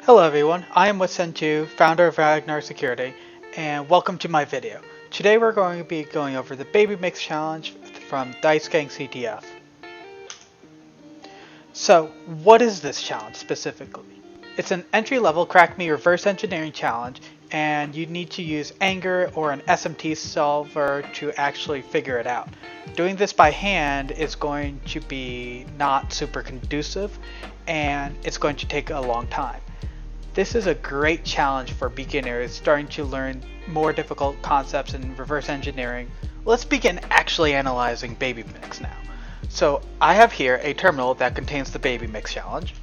Hello everyone, I am Senju, founder of Angr Security, and welcome to my video. Today we're going to be going over the BabyMix challenge from DiceGang CTF. So, what is this challenge specifically? It's an entry-level crack me reverse engineering challenge, and you need to use Angr or an SMT solver to actually figure it out. Doing this by hand is going to be not super conducive, and it's going to take a long time. This is a great challenge for beginners starting to learn more difficult concepts in reverse engineering. Let's begin actually analyzing BabyMix now. So I have here a terminal that contains the BabyMix challenge,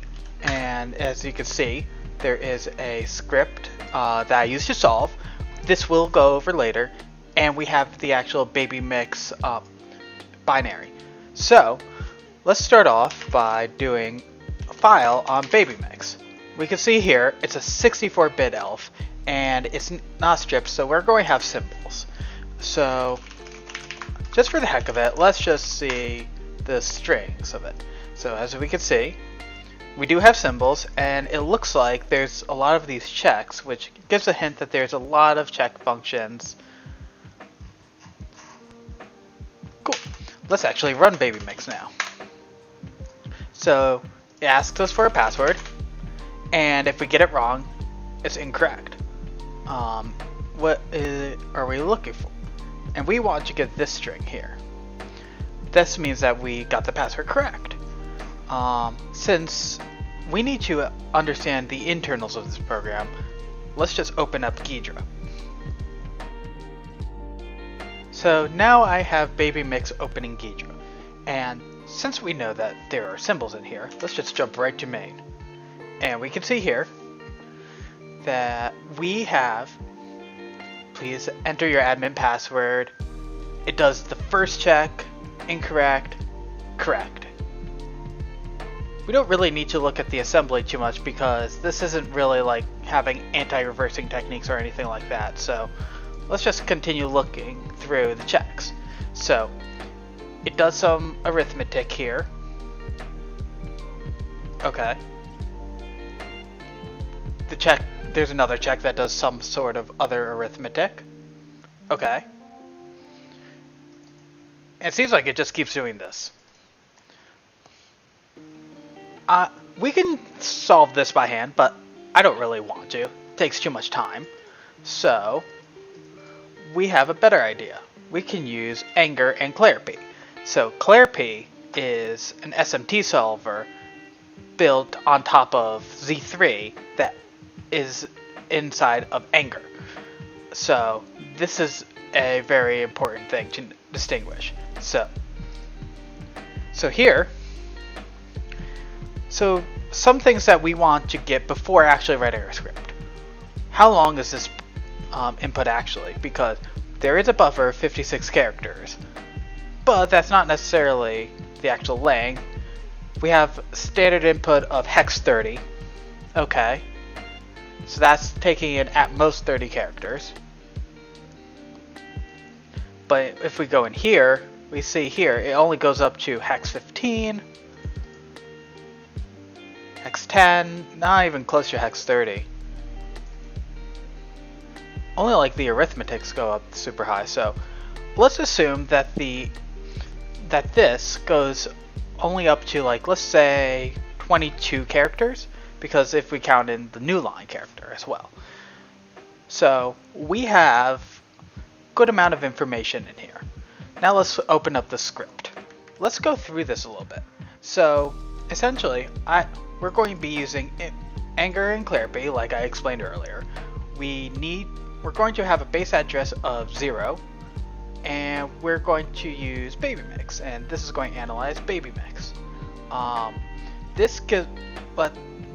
and as you can see, there is a script that I use to solve. This will go over later, and we have the actual BabyMix binary. So let's start off by doing a file on BabyMix. We can see here it's a 64-bit ELF and it's not stripped, so we're going to have symbols. So just for the heck of it, let's just see the strings of it. So as we can see, we do have symbols, and it looks like there's a lot of these checks, which gives a hint that there's a lot of check functions. Cool. Let's actually run BabyMix now. So it asks us for a password. And if we get it wrong, it's incorrect. What are we looking for? And we want to get this string here. This means that we got the password correct. Since we need to understand the internals of this program, let's just open up Ghidra. So now I have BabyMix opening Ghidra. And since we know that there are symbols in here, let's just jump right to main. And we can see here that we have, please enter your admin password. It does the first check, incorrect, correct. We don't really need to look at the assembly too much because this isn't really like having anti-reversing techniques or anything like that. So let's just continue looking through the checks. So it does some arithmetic here. Okay. There's another check that does some sort of other arithmetic. Okay. It seems like it just keeps doing this. We can solve this by hand, but I don't really want to. It takes too much time. So we have a better idea. We can use Angr and ClarP. So ClarP is an SMT solver built on top of Z3 that is inside of Angr. So this is a very important thing to distinguish. So here, so some things that we want to get before actually writing our script. How long is this input actually? Because there is a buffer of 56 characters, but that's not necessarily the actual length. We have standard input of hex 30. Okay. So that's taking in at most 30 characters. But if we go in here, we see here it only goes up to hex 15, hex 10, not even close to hex 30. Only like the arithmetics go up super high. So let's assume that this goes only up to, like, let's say 22 characters, because if we count in the new line character as well. So we have a good amount of information in here. Now let's open up the script. Let's go through this a little bit. So essentially, we're going to be using Angr and ClarP, like I explained earlier. We're going to have a base address of 0, and we're going to use BabyMix, and this is going to analyze BabyMix.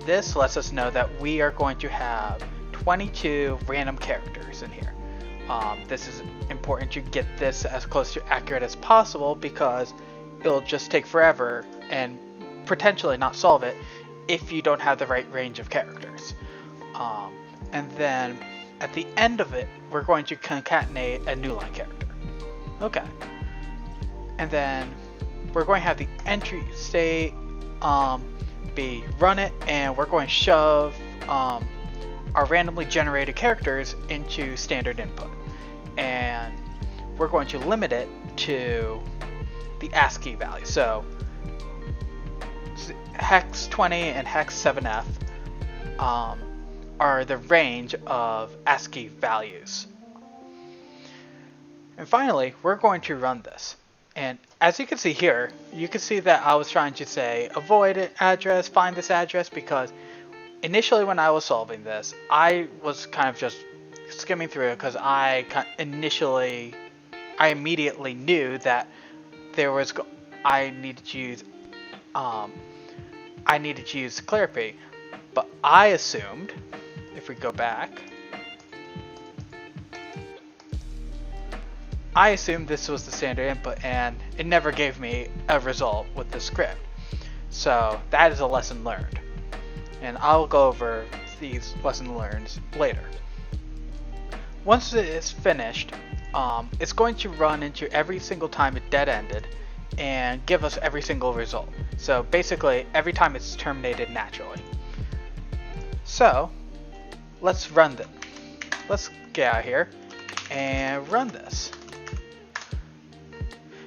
This lets us know that we are going to have 22 random characters in here. This is important to get this as close to accurate as possible because it'll just take forever and potentially not solve it if you don't have the right range of characters. And then at the end of it, we're going to concatenate a new line character. Okay. And then we're going to have the entry state be run it, and we're going to shove our randomly generated characters into standard input. And we're going to limit it to the ASCII value. So hex 20 and hex 7F are the range of ASCII values. And finally, we're going to run this. And as you can see here, you can see that I was trying to say avoid address, find this address, because initially when I was solving this, I was kind of just skimming through it because I immediately knew that I needed to use Clarity, but I assumed, if we go back, I assumed this was the standard input, and it never gave me a result with the script. So that is a lesson learned, and I'll go over these lesson learns later. Once it is finished, it's going to run into every single time it dead-ended and give us every single result. So basically, every time it's terminated naturally. So let's run this. Let's get out here and run this.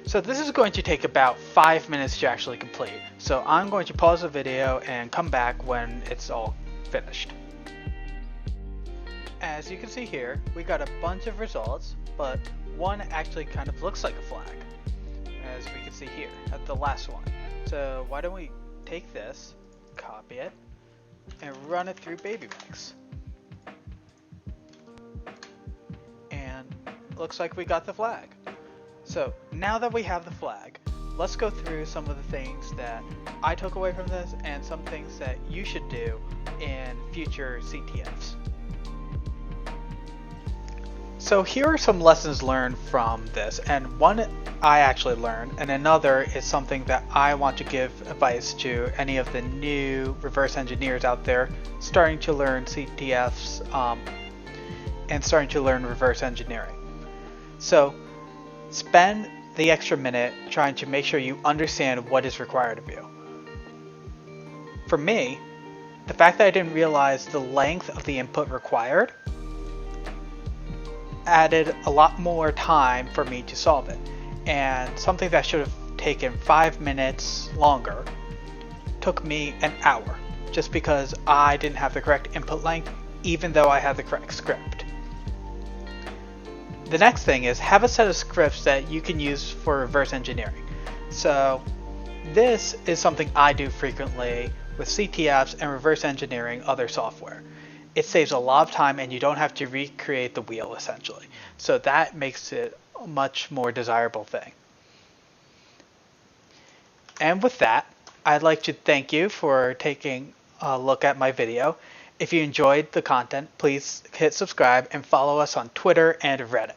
So this is going to take about 5 minutes to actually complete. So I'm going to pause the video and come back when it's all finished. As you can see here, we got a bunch of results, but one actually kind of looks like a flag, as we can see here at the last one. So why don't we take this, copy it, and run it through BabyMix. And looks like we got the flag. So now that we have the flag, let's go through some of the things that I took away from this and some things that you should do in future CTFs. So here are some lessons learned from this, and one I actually learned, and another is something that I want to give advice to any of the new reverse engineers out there starting to learn CTFs and starting to learn reverse engineering. So spend the extra minute trying to make sure you understand what is required of you. For me, the fact that I didn't realize the length of the input required added a lot more time for me to solve it. And something that should have taken 5 minutes longer took me an hour, just because I didn't have the correct input length, even though I had the correct script. The next thing is have a set of scripts that you can use for reverse engineering. So this is something I do frequently with CTFs and reverse engineering other software. It saves a lot of time and you don't have to recreate the wheel essentially. So that makes it a much more desirable thing. And with that, I'd like to thank you for taking a look at my video. If you enjoyed the content, please hit subscribe and follow us on Twitter and Reddit.